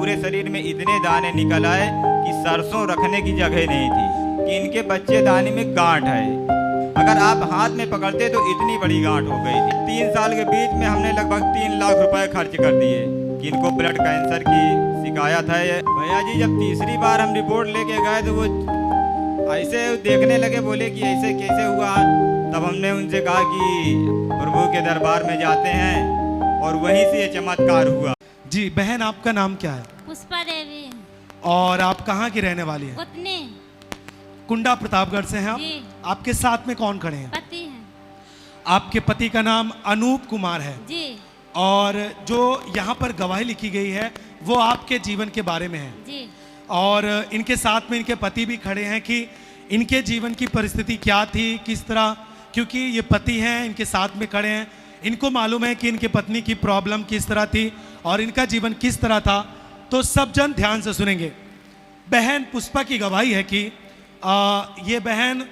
पूरे शरीर में इतने दाने निकल आए कि सरसों रखने की जगह नहीं थी, कि इनके बच्चे दाने में गांठ है। अगर आप हाथ में पकड़ते तो इतनी बड़ी गांठ हो गई थी। 3 साल के बीच में हमने लगभग 3 लाख रुपए खर्च कर दिए कि इनको ब्लड कैंसर की शिकायत है। भैया जी जब तीसरी बार हम रिपोर्ट लेके गए तो वो ऐसे देखने लगे, बोले कि ऐसे कैसे हुआ। तब हमने उनसे कहा कि प्रभु के दरबार में जाते हैं और वहीं से ये चमत्कार हुआ। जी बहन, आपका नाम क्या है? पुष्पा देवी। और आप कहाँ की रहने वाली हैं? उतने कुंडा प्रतापगढ़ से हैं आप? जी। आपके साथ में कौन खड़े हैं? पति हैं आपके पति का नाम अनूप कुमार है जी। और जो यहाँ पर गवाही लिखी गई है वो आपके जीवन के बारे में है जी। और इनके साथ में इनके पति भी खड़े हैं कि इनके जीवन की परिस्थिति क्या थी, किस तरह, क्योंकि ये पति हैं, इनके साथ में खड़े हैं, इनको मालूम है कि इनके पत्नी की प्रॉब्लम किस तरह थी और इनका जीवन किस तरह था। तो सब जन ध्यान से सुनेंगे। बहन पुष्पा की गवाही है कि ये बहन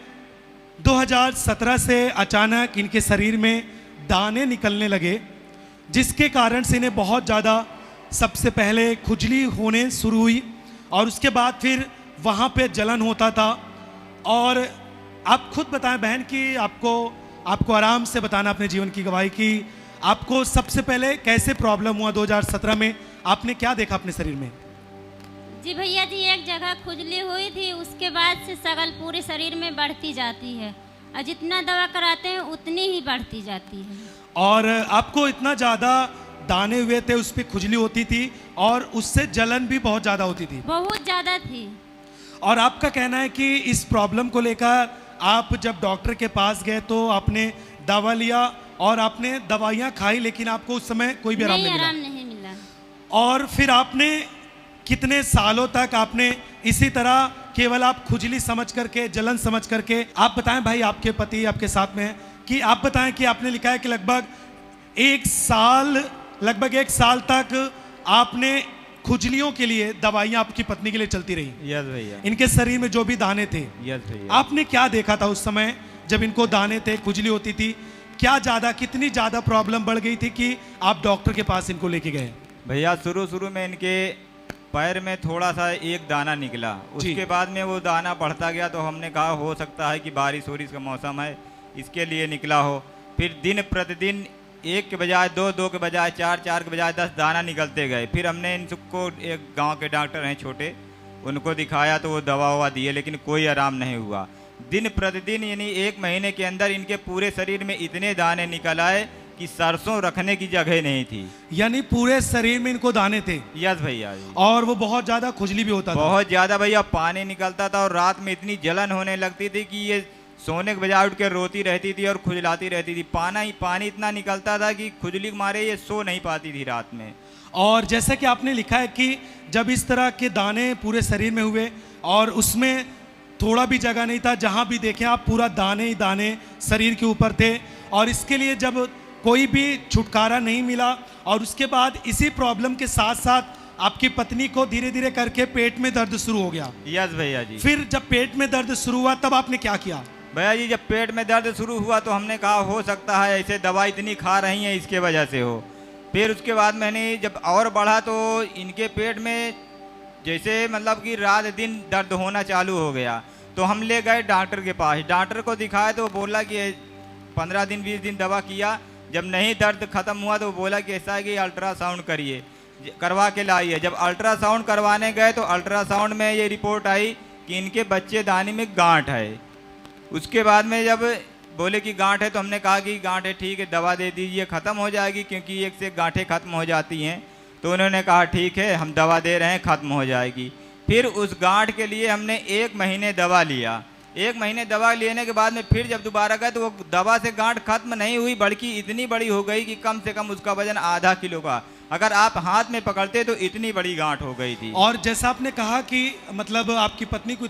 2017 से अचानक इनके शरीर में दाने निकलने लगे, जिसके कारण से इन्हें बहुत ज़्यादा सबसे पहले खुजली होने शुरू हुई और उसके बाद फिर वहाँ पे जलन होता था। और आप खुद बताएं बहन कि आपको आराम से बताना अपने जीवन की गवाही कि आपको सबसे पहले कैसे प्रॉब्लम हुआ 2017 में, आपने क्या देखा अपने शरीर में? जी भैया जी, एक जगह खुजली हुई थी, उसके बाद से सगल पूरे शरीर में बढ़ती जाती है और जितना दवा कराते हैं उतनी ही बढ़ती जाती है। और आपको इतना ज़्यादा दाने हुए थे, उस पर खुजली होती थी और उससे जलन भी बहुत ज़्यादा होती थी? बहुत ज़्यादा थी। और आपका कहना है कि इस प्रॉब्लम को लेकर आप जब डॉक्टर के पास गए तो आपने दवा लिया और आपने दवाइयाँ खाई, लेकिन आपको उस समय कोई भी आराम नहीं मिला। और फिर आपने कितने सालों तक आपने इसी तरह केवल आप खुजली समझ करके, जलन समझ करके, आप बताएं भाई, आपके पति आपके साथ में हैं, कि आप बताएं कि आपने लिखा है कि लगभग एक साल तक आपने खुजलियों के लिए दवाइयां आपकी पत्नी के लिए चलती रही? यस भैया। इनके शरीर में जो भी दाने थे? यस भैया। आपने क्या देखा था उस समय जब इनको दाने थे, खुजली होती थी? कितनी ज्यादा प्रॉब्लम बढ़ गई थी कि आप डॉक्टर के पास इनको लेके गए? भैया शुरू में इनके पैर में थोड़ा सा एक दाना निकला, उसके बाद में वो दाना बढ़ता गया तो हमने कहा हो सकता है कि बारिश का मौसम है, इसके लिए निकला हो। फिर दिन प्रतिदिन 1 के बजाय 2 के बजाय 4 के बजाय 10 दाना निकलते गए। फिर हमने इन सबको, एक गांव के डॉक्टर हैं छोटे, उनको दिखाया तो वो दवा दिए, लेकिन कोई आराम नहीं हुआ। दिन प्रतिदिन यानी 1 महीने के अंदर इनके पूरे शरीर में इतने दाने निकल आए कि सरसों रखने की जगह नहीं थी। यानी पूरे शरीर में इनको दाने थे? यस भैया जी। और वो बहुत ज्यादा खुजली भी होता था? बहुत ज्यादा भैया, पानी निकलता था और रात में इतनी जलन होने लगती थी कि ये सोने के बजाय उठ के रोती रहती थी और खुजलाती रहती थी। पानी इतना निकलता था कि खुजली के मारे ये सो नहीं पाती थी रात में। और जैसे कि आपने लिखा है कि जब इस तरह के दाने पूरे शरीर में हुए और उसमें थोड़ा भी जगह नहीं था, जहां भी देखें आप पूरा दाने ही दाने शरीर के ऊपर थे, और इसके लिए जब कोई भी छुटकारा नहीं मिला और उसके बाद इसी प्रॉब्लम के साथ साथ आपकी पत्नी को धीरे धीरे करके पेट में दर्द शुरू हो गया? यस भैया जी। फिर जब पेट में दर्द शुरू हुआ तब आपने क्या किया? भैया जी जब पेट में दर्द शुरू हुआ तो हमने कहा हो सकता है ऐसे दवा इतनी खा रही हैं इसके वजह से हो। फिर उसके बाद मैंने जब और बढ़ा तो इनके पेट में जैसे मतलब कि रात दिन दर्द होना चालू हो गया, तो हम ले गए डॉक्टर के पास। डॉक्टर को दिखाया तो बोला कि 15 दिन 20 दिन दवा किया, जब नहीं दर्द ख़त्म हुआ तो बोला कि ऐसा है कि अल्ट्रासाउंड करिए, करवा के लाइए। जब अल्ट्रासाउंड करवाने गए तो अल्ट्रासाउंड में ये रिपोर्ट आई कि इनके बच्चे दानी में गांठ है। उसके बाद में जब बोले कि गांठ है तो हमने कहा कि गांठ है, ठीक है दवा दे दीजिए, ख़त्म हो जाएगी, क्योंकि एक से गांठें ख़त्म हो जाती हैं। तो उन्होंने कहा ठीक है हम दवा दे रहे हैं, ख़त्म हो जाएगी। फिर उस गांठ के लिए हमने 1 महीने दवा लिया। 1 महीने दवा लेने के बाद में फिर जब दोबारा गए तो वो दवा से गांठ खत्म नहीं हुई, बल्कि इतनी बड़ी हो गई कि कम से कम उसका वजन आधा किलो का, अगर आप हाथ में पकड़ते तो इतनी बड़ी गांठ हो गई थी। और जैसा आपने कहा कि मतलब आपकी पत्नी को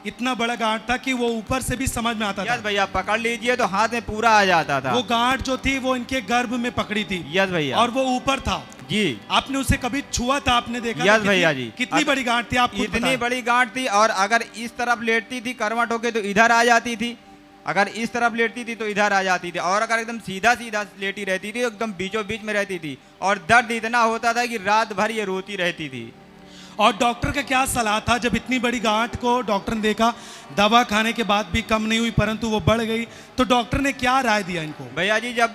इतना बड़ा गांठ था कि वो ऊपर से भी समझ में आता था? यस भैया, पकड़ लीजिए तो हाथ में पूरा आ जाता था। वो गांठ जो थी वो इनके गर्भ में पकड़ी थी? यस भैया। और वो ऊपर था? जी। आपने उसे कभी छुआ था? आपने देखा? यस भैया जी। कितनी बड़ी गांठ थी? आप इतनी बड़ी गांठ थी, और अगर इस तरफ लेटती थी करवट होके तो इधर आ जाती थी, अगर इस तरफ लेटती थी तो इधर आ जाती थी, और अगर एकदम सीधा सीधा लेटी रहती थी एकदम बीचों बीच में रहती थी, और दर्द इतना होता था कि रात भर ये रोती रहती थी। और डॉक्टर का क्या सलाह था जब इतनी बड़ी गांठ को डॉक्टर ने देखा, दवा खाने के बाद भी कम नहीं हुई परंतु वो बढ़ गई, तो डॉक्टर ने क्या राय दिया इनको? भैया जी जब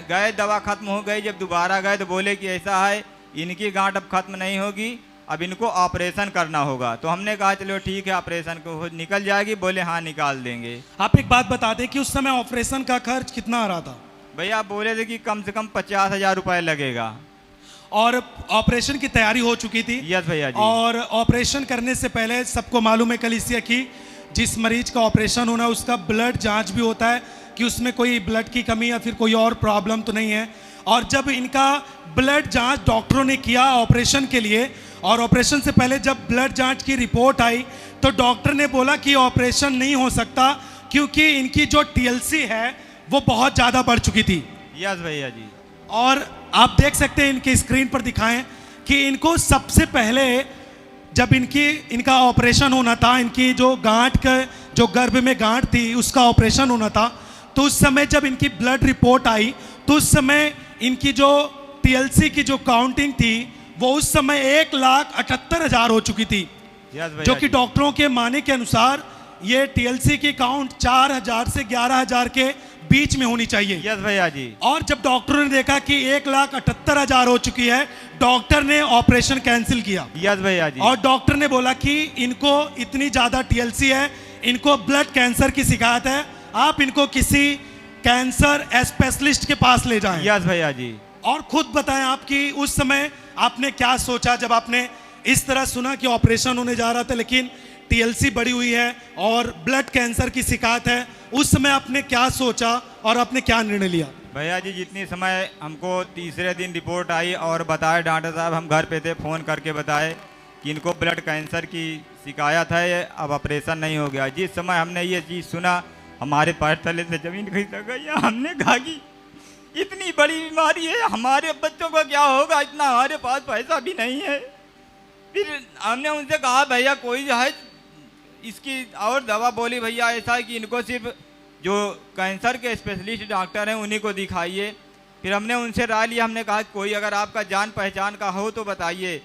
गए दवा खत्म हो गई, जब दोबारा गए तो बोले कि ऐसा है इनकी गांठ अब खत्म नहीं होगी, अब इनको ऑपरेशन करना होगा। तो हमने कहा चलो ठीक है ऑपरेशन को निकल जाएगी, बोले हाँ निकाल देंगे। आप एक बात बता दें कि उस समय ऑपरेशन का खर्च कितना आ रहा था? भैया आप बोले थे कि कम से कम 50,000 रुपये लगेगा। और ऑपरेशन की तैयारी हो चुकी थी? यस भैया जी। और ऑपरेशन करने से पहले सबको मालूम है कलीसिया की जिस मरीज का ऑपरेशन होना उसका ब्लड जांच भी होता है कि उसमें कोई ब्लड की कमी या फिर कोई और प्रॉब्लम तो नहीं है। और जब इनका ब्लड जांच डॉक्टरों ने किया ऑपरेशन के लिए, और ऑपरेशन से पहले जब ब्लड जांच की रिपोर्ट आई तो डॉक्टर ने बोला कि ऑपरेशन नहीं हो सकता क्योंकि इनकी जो टीएलसी है वो बहुत ज़्यादा बढ़ चुकी थी। यस भैया जी। और आप देख सकते हैं इनके स्क्रीन पर दिखाएं कि इनको सबसे पहले जब इनका ऑपरेशन होना था, इनकी जो गांठ का जो गर्भ में गांठ थी उसका ऑपरेशन होना था, तो उस समय जब इनकी ब्लड रिपोर्ट आई तो उस समय इनकी जो टीएलसी की जो काउंटिंग थी वो उस समय 1,78,000 हो चुकी थी, जो कि डॉक्टरों के माने के अनुसार ये टीएलसी की काउंट 4,000 से 11,000 के बीच में होनी चाहिए। यस भैया जी। और जब डॉक्टरों ने देखा कि 1,78,000 हो चुकी है, डॉक्टर ने ऑपरेशन कैंसिल किया। यस भैया जी। और डॉक्टर ने बोला कि इनको इतनी ज्यादा टीएलसी है, इनको ब्लड कैंसर की शिकायत है, आप इनको किसी कैंसर स्पेशलिस्ट के पास ले जाएं। यस भैया जी। और खुद बताएं आपकी उस समय आपने क्या सोचा जब आपने इस तरह सुना कि ऑपरेशन होने जा रहा था लेकिन टीएलसी बढ़ी हुई है और ब्लड कैंसर की शिकायत है, उस समय आपने क्या सोचा और आपने क्या निर्णय लिया? भैया जी जितनी समय हमको तीसरे दिन रिपोर्ट आई और बताए डॉक्टर साहब, हम घर पे थे, फ़ोन करके बताए कि इनको ब्लड कैंसर की शिकायत है, अब ऑपरेशन नहीं हो गया। जिस समय हमने ये चीज़ सुना हमारे पैर तले से ज़मीन खिसक गई। हमने कहा कि इतनी बड़ी बीमारी है, हमारे बच्चों का क्या होगा, इतना हमारे पास पैसा भी नहीं है। फिर हमने उनसे कहा भैया कोई है इसकी और दवा, बोली भैया ऐसा है कि इनको सिर्फ जो कैंसर के स्पेशलिस्ट डॉक्टर हैं उन्हीं को दिखाइए। फिर हमने उनसे राय लिया, हमने कहा कोई अगर आपका जान पहचान का हो तो बताइए।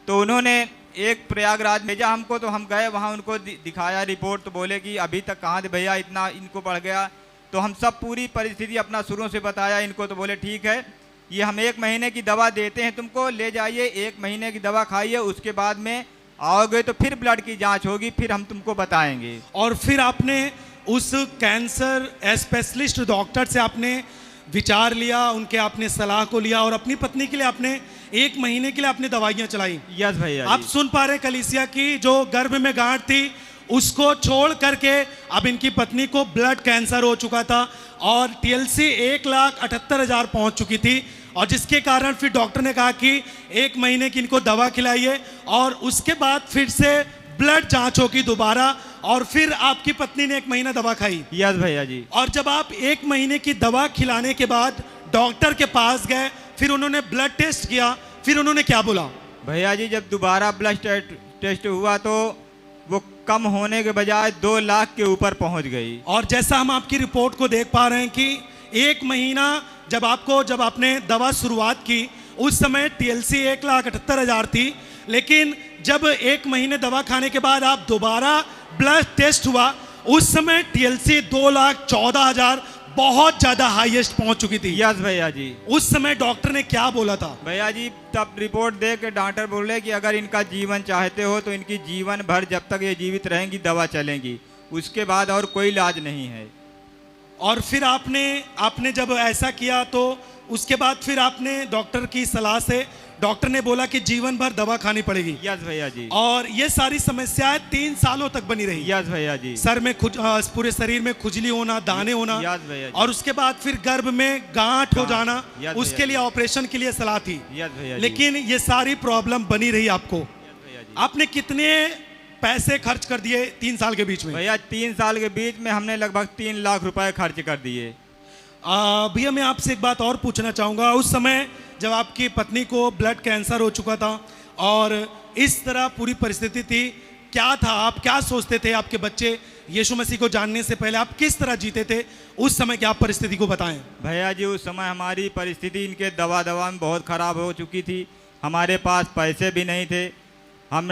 तो उन्होंने एक प्रयागराज भेजा हमको, तो हम गए वहाँ, उनको दिखाया रिपोर्ट, तो बोले कि अभी तक कहाँ थे भैया, इतना इनको बढ़ गया। तो हम सब पूरी परिस्थिति अपना शुरू से बताया इनको, तो बोले ठीक है ये हम 1 महीने की दवा देते हैं तुमको, ले जाइए 1 महीने की दवा खाइए, उसके बाद में आओगे तो फिर ब्लड की जांच होगी, फिर हम तुमको बताएंगे। और फिर आपने उस कैंसर स्पेशलिस्ट डॉक्टर से आपने विचार लिया, उनके आपने सलाह को लिया और अपनी पत्नी के लिए आपने 1 महीने के लिए आपने दवाइयाँ चलाई। यस भैया। आप सुन पा रहे कलीसिया की जो गर्भ में गांठ थी उसको छोड़ करके अब इनकी पत्नी को ब्लड कैंसर हो चुका था और टीएलसी 1,78,000 पहुंच चुकी थी, और जिसके कारण फिर डॉक्टर ने कहा कि 1 महीने की इनको दवा खिलाइए और उसके बाद फिर से ब्लड जांच होगी दोबारा, और फिर आपकी पत्नी ने 1 महीना दवा खाई। यस भैया जी। और जब आप 1 महीने की दवा खिलाने के बाद डॉक्टर के पास गए, फिर उन्होंने ब्लड टेस्ट किया, फिर उन्होंने क्या बोला? भैया जी जब दोबारा ब्लड टेस्ट हुआ तो वो कम होने के बजाय 2 लाख के ऊपर पहुंच गई। और जैसा हम आपकी रिपोर्ट को देख पा रहे हैं कि 1 महीना जब आपने दवा शुरुआत की उस समय टीएलसी 1,78,000 थी, लेकिन जब 1 महीने दवा खाने के बाद आप दोबारा ब्लड टेस्ट हुआ उस समय टीएलसी 2,14,000 बहुत ज्यादा हाईएस्ट पहुंच चुकी थी। यस भैया जी। उस समय डॉक्टर ने क्या बोला था? भैया जी तब रिपोर्ट देख के डॉक्टर बोले कि अगर इनका जीवन चाहते हो तो इनकी जीवन भर जब तक ये जीवित रहेंगी दवा चलेंगी, उसके बाद और कोई इलाज नहीं है। और फिर आपने जब ऐसा किया तो उसके बाद फिर आपने डॉक्टर की सलाह से, डॉक्टर ने बोला कि जीवन भर दवा खानी पड़ेगी। यस भैया जी। और ये सारी समस्याएं 3 सालों तक बनी रही। यस भैया जी। सर में पूरे शरीर में खुजली होना, दाने होना, यस भैया जी। और उसके बाद फिर गर्भ में गांठ हो जाना, यस उसके लिए ऑपरेशन के लिए सलाह थी। यस भैया जी। लेकिन ये सारी प्रॉब्लम बनी रही आपको। यस भैया जी। आपने कितने पैसे खर्च कर दिए 3 साल के बीच में? भैया 3 साल के बीच में हमने लगभग 3 लाख रुपए खर्च कर दिए। भैया मैं आपसे एक बात और पूछना चाहूँगा, उस समय जब आपकी पत्नी को ब्लड कैंसर हो चुका था और इस तरह पूरी परिस्थिति थी, क्या था, आप क्या सोचते थे आपके बच्चे यीशु मसीह को जानने से पहले आप किस तरह जीते थे, उस समय की आप परिस्थिति को बताएं। भैया जी उस समय हमारी परिस्थिति इनके दवा में बहुत ख़राब हो चुकी थी। हमारे पास पैसे भी नहीं थे। हम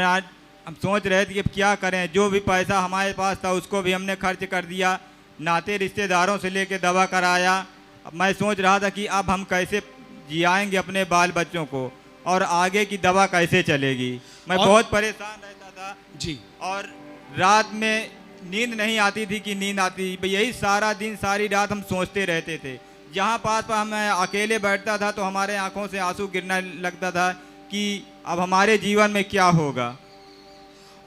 सोच रहे थे कि अब क्या करें। जो भी पैसा हमारे पास था उसको भी हमने खर्च कर दिया, नाते रिश्तेदारों से लेके दवा कराया। अब मैं सोच रहा था कि अब हम कैसे जियाएंगे अपने बाल बच्चों को और आगे की दवा कैसे चलेगी। मैं बहुत परेशान रहता था जी। और रात में नींद नहीं आती थी कि नींद आती। यही सारा दिन सारी रात हम सोचते रहते थे। जहाँ पास पर मैं अकेले बैठता था तो हमारे आंखों से आंसू गिरने लगता था कि अब हमारे जीवन में क्या होगा।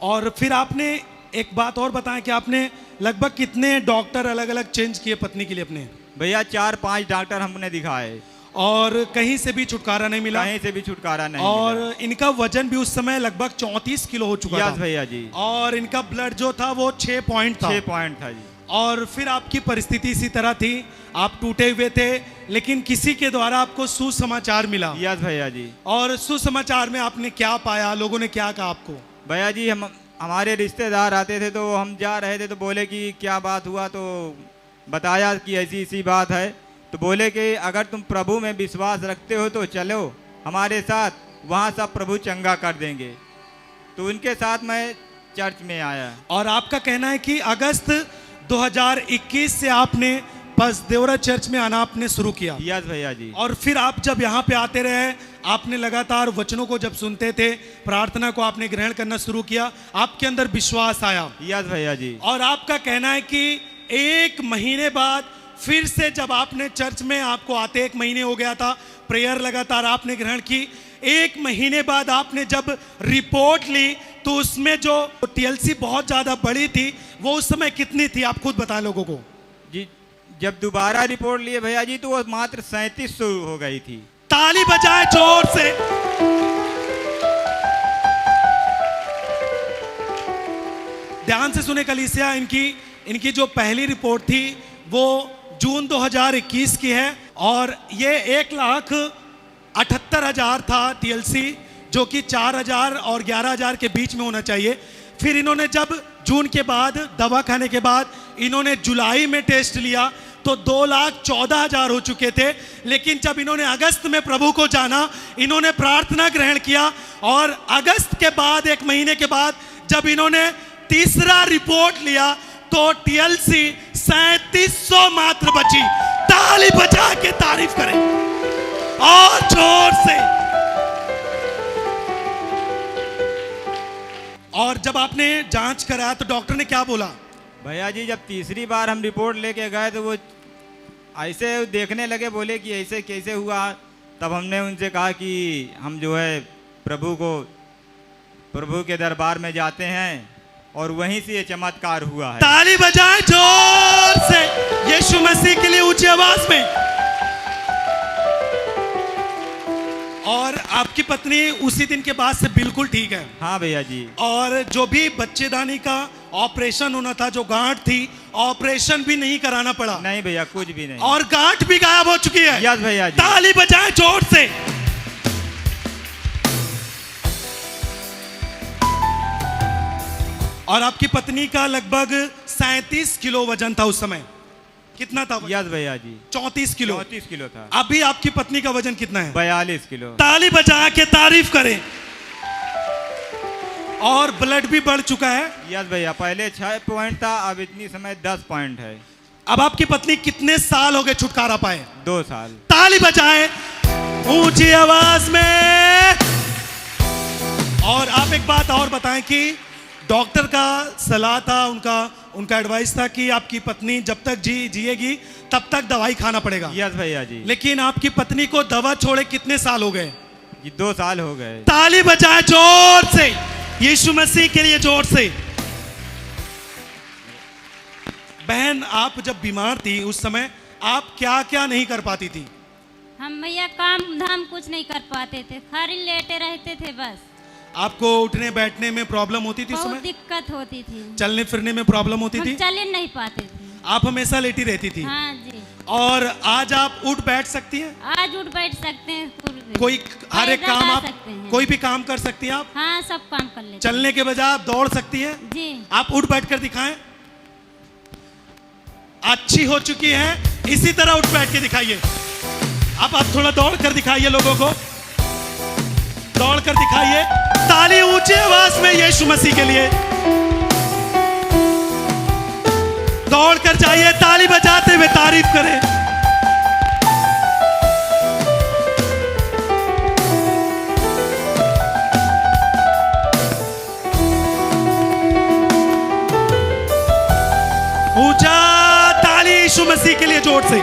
और फिर आपने एक बात और बताया कि आपने लगभग कितने डॉक्टर अलग अलग चेंज किए पत्नी के लिए अपने? भैया 4-5 डॉक्टर हमने दिखाए और कहीं से भी छुटकारा नहीं मिला। कहीं से भी छुटकारा नहीं और मिला। इनका वजन भी उस समय लगभग 34 किलो हो चुका था। यस भैया जी। और इनका ब्लड जो था वो 6 पॉइंट था। 6 पॉइंट था जी। और फिर आपकी परिस्थिति इसी तरह थी, आप टूटे हुए थे, लेकिन किसी के द्वारा आपको सुसमाचार मिला। यस भैया जी। और सुसमाचार में आपने क्या पाया, लोगों ने क्या कहा आपको? भैया जी हमारे रिश्तेदार आते थे तो हम जा रहे थे तो बोले कि क्या बात हुआ, तो बताया कि ऐसी ऐसी बात है। तो बोले कि अगर तुम प्रभु में विश्वास रखते हो तो चलो हमारे साथ, वहाँ सब प्रभु चंगा कर देंगे। तो उनके साथ मैं चर्च में आया। और आपका कहना है कि अगस्त 2021 से आपने बस देवरा चर्च में आना आपने शुरू किया। यस भैया जी। और फिर आप जब यहाँ पे आते रहे, आपने लगातार वचनों को जब सुनते थे, प्रार्थना को आपने ग्रहण करना शुरू किया, आपके अंदर विश्वास आया। यस भैया जी। और आपका कहना है कि 1 महीने बाद फिर से जब आपने चर्च में, आपको आते 1 महीने हो गया था, प्रेयर लगातार आपने ग्रहण की। 1 महीने बाद आपने जब रिपोर्ट ली तो उसमें जो TLC बहुत ज्यादा बड़ी थी, वो उस समय कितनी थी, आप खुद बताएं लोगों को। जी जब दोबारा रिपोर्ट लिए भैया जी तो वो मात्र 3700 हो गई थी। ताली बजाए जोर से। ध्यान से सुने कलीसिया, इनकी जो पहली रिपोर्ट थी वो जून 2021 की है और ये 1,78,000 था TLC, जो कि 4,000 और 11,000 के बीच में होना चाहिए। फिर इन्होंने जब जून के बाद, दवा खाने के बाद, इन्होंने जुलाई में टेस्ट लिया तो 2,14,000 हो चुके थे। लेकिन जब इन्होंने अगस्त में प्रभु को जाना, इन्होंने प्रार्थना ग्रहण किया और अगस्त के बाद 1 महीने के बाद जब इन्होंने तीसरा रिपोर्ट लिया तो TLC 3700 मात्र बची। ताली बजा के तारीफ करें और जोर से। और जब आपने जांच कराया तो डॉक्टर ने क्या बोला? भैया जी जब तीसरी बार हम रिपोर्ट लेके गए तो वो ऐसे देखने लगे, बोले कि ऐसे कैसे हुआ। तब हमने उनसे कहा कि हम जो है प्रभु के दरबार में जाते हैं और वहीं से ये चमत्कार हुआ है। ताली बजाएं जोर से यीशु मसीह के लिए ऊंची आवाज में। और आपकी पत्नी उसी दिन के बाद से बिल्कुल ठीक है? हाँ भैया जी। और जो भी बच्चेदानी का ऑपरेशन होना था, जो गांठ थी, ऑपरेशन भी नहीं कराना पड़ा? नहीं भैया, कुछ भी नहीं। और गांठ भी गायब हो चुकी है? यस भैया जी। ताली बजाएं जोर से। और आपकी पत्नी का लगभग 37 किलो वजन था उस समय। कितना था? यस भैया जी। 34 किलो। 34 किलो था। अभी आपकी पत्नी का वजन कितना है? 42 किलो। ताली बजा के तारीफ करें। और ब्लड भी बढ़ चुका है? यस भैया, पहले 6 पॉइंट था, अब इतनी समय 10 पॉइंट है। अब आपकी पत्नी कितने साल हो गए छुटकारा पाए? 2 साल। ताली बजाएं ऊंची आवाज में। और आप एक बात और बताएं कि डॉक्टर का सलाह था, उनका एडवाइस था कि आपकी पत्नी जब तक जिएगी तब तक दवाई खाना पड़ेगा। यस भैया जी। लेकिन आपकी पत्नी को दवा छोड़े कितने साल हो गए? जी 2 साल हो गए। ताली बजाए जोर से यीशु मसीह के लिए, जोर से। बहन, आप जब बीमार थी उस समय आप क्या क्या नहीं कर पाती थी? हम भैया काम धाम कुछ नहीं कर पाते थे, खाली लेटे रहते थे बस। आपको उठने बैठने में प्रॉब्लम होती थी उस बहुत समय? दिक्कत होती थी। चलने फिरने में प्रॉब्लम होती हम थी? चल ही नहीं पाते थे। आप हमेशा लेटी रहती थी? हाँ जी। और आज आप उठ बैठ सकती हैं? आज उठ बैठ सकते हैं। कोई हर एक काम आप, सकते हैं। कोई भी काम कर सकती हैं आप? हाँ, सब काम कर लेते हैं। चलने के बजाय आप दौड़ सकती हैं? जी। आप उठ बैठ कर दिखाएं। अच्छी हो चुकी हैं। इसी तरह उठ बैठ के दिखाइए। अब आप थोड़ा दौड़ कर दिखाइए, लोगों को दौड़ कर दिखाइए। ताली ऊंची आवाज में यीशु मसीह के लिए दौड़ कर जाइए, ताली बजाते हुए तारीफ करें। ऊंचा ताली यीशु मसीह के लिए जोर से।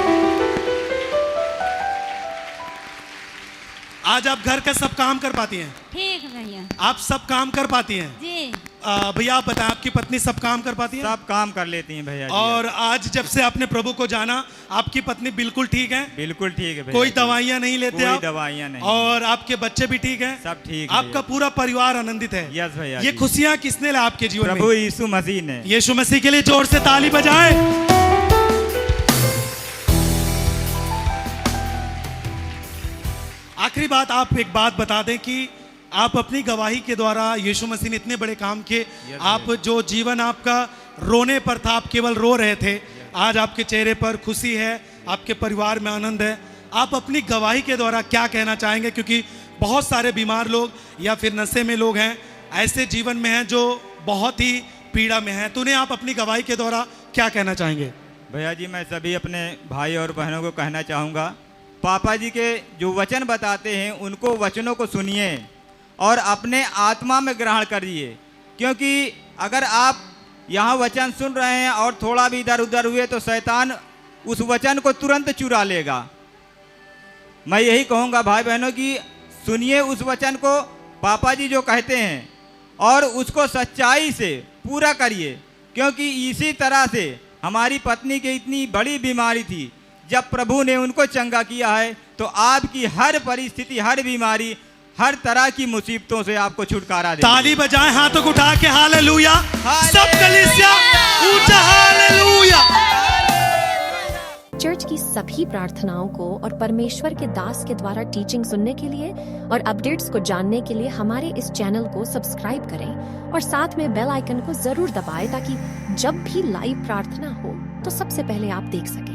आज आप घर का सब काम कर पाती हैं? ठीक भैया आप सब काम कर पाती हैं? जी। भैया आप बताएं, आपकी पत्नी सब काम कर पाती है? सब काम कर लेती हैं भैया जी। और आज जब से आपने प्रभु को जाना, आपकी पत्नी बिल्कुल ठीक है? बिल्कुल ठीक है भैया कोई जी। दवाइयाँ नहीं लेते कोई आप? दवाइयाँ नहीं। और आपके बच्चे भी ठीक हैं? सब ठीक। आपका पूरा परिवार आनंदित है? यस भैया ये जी। खुशियाँ किसने ला आपके जीवन में? प्रभु यीशु मसीह ने। यीशु मसीह के लिए जोर से ताली बजाएं। आखिरी बात, आप एक बात बता दें कि आप अपनी गवाही के द्वारा यीशु मसीह ने इतने बड़े काम किए। आप जो जीवन आपका रोने पर था, आप केवल रो रहे थे, आज आपके चेहरे पर खुशी है, आपके परिवार में आनंद है। आप अपनी गवाही के द्वारा क्या कहना चाहेंगे? क्योंकि बहुत सारे बीमार लोग या फिर नशे में लोग हैं, ऐसे जीवन में हैं जो बहुत ही पीड़ा में हैं, तो उन्हें आप अपनी गवाही के द्वारा क्या कहना चाहेंगे? भैया जी, मैं सभी अपने भाई और बहनों को कहना चाहूँगा, पापा जी के जो वचन बताते हैं उनको वचनों को सुनिए और अपने आत्मा में ग्रहण करिए। क्योंकि अगर आप यहाँ वचन सुन रहे हैं और थोड़ा भी इधर उधर हुए तो शैतान उस वचन को तुरंत चुरा लेगा। मैं यही कहूँगा भाई बहनों कि सुनिए उस वचन को, पापा जी जो कहते हैं, और उसको सच्चाई से पूरा करिए। क्योंकि इसी तरह से हमारी पत्नी की इतनी बड़ी बीमारी थी, जब प्रभु ने उनको चंगा किया है तो आपकी हर परिस्थिति, हर बीमारी, हर तरह की मुसीबतों से आपको छुटकारा दे। ताली बजाएं हाथों को उठा के, हालेलुया। सब कलीसिया ऊंचा हालेलुया। चर्च की सभी प्रार्थनाओं को और परमेश्वर के दास के द्वारा टीचिंग सुनने के लिए और अपडेट्स को जानने के लिए हमारे इस चैनल को सब्सक्राइब करें और साथ में बेल आइकन को जरूर दबाएं ताकि जब भी लाइव प्रार्थना हो तो सबसे पहले आप देख सकें।